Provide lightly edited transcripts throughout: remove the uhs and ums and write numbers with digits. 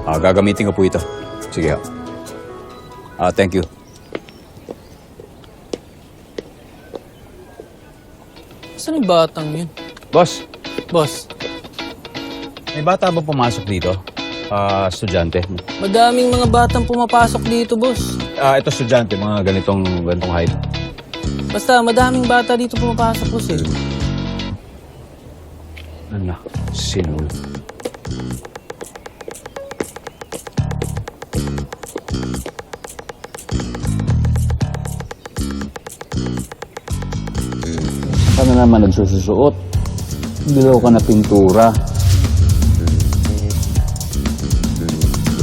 Gagamitin ko po ito. Sige ho. Thank you. Saan yung batang yun? Boss, Boss, may bata ba pumasok dito? Estudyante. madaming mga batang pumapasok dito, boss. Ito estudyante, mga ganitong height. Basta, madaming bata dito pumapasok, boss eh. Ano? Sino? Paano naman nagsususuot? Dilaw ka na pintura.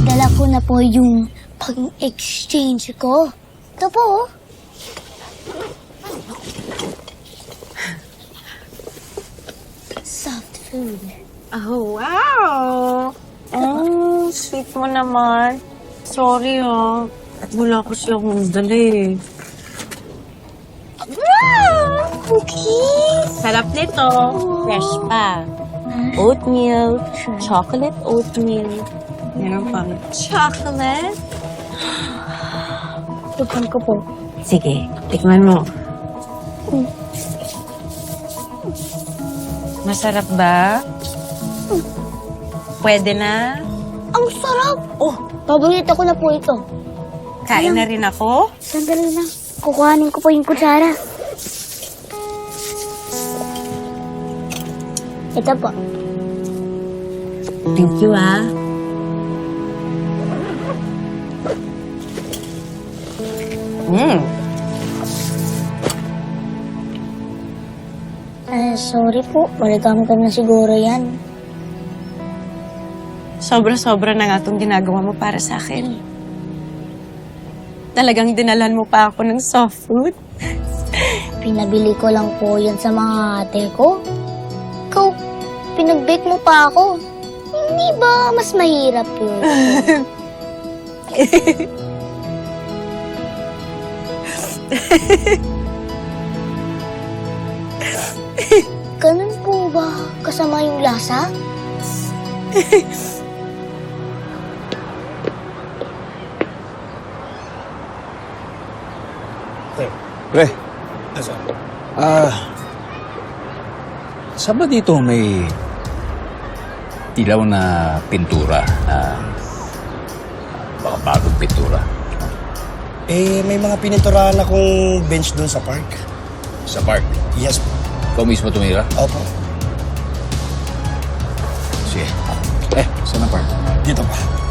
Dala ko na po yung pang-exchange ko. Ito po, oh. Soft food. Oh, wow! Oh, sweet mo naman. Sorry, ah. Wala ko siya kung dali. Wow! Okay. Sarap nito. Fresh pa. Oatmeal, chocolate oatmeal. Meron pang chocolate. Tukhan ko po. Sige, tikman mo. Masarap ba? Pwede na? Ang sarap! Oh, paborito ko na po ito. Kain na rin ako? Sandali lang. Kukuhanin ko po yung kutsara. Ito po. Thank you, ah. Sorry po. Maligamgam na siguro yan. Sobra-sobra na nga itong ginagawa mo para sa akin. Talagang dinalan mo pa ako ng soft food. Pinabili ko lang po yan sa mga ate ko. Ikaw, pinag-bake mo pa ako. Hindi ba mas mahirap yun? Ganun po ba kasama yung lasa? Pre. Saan ba dito may ilaw na pintura na baka bagong pintura? May mga pininturahan akong bench doon sa park. Sa park? Yes po. Ikaw mismo tumira? Opo. Sige. Saan ang park? Dito pa.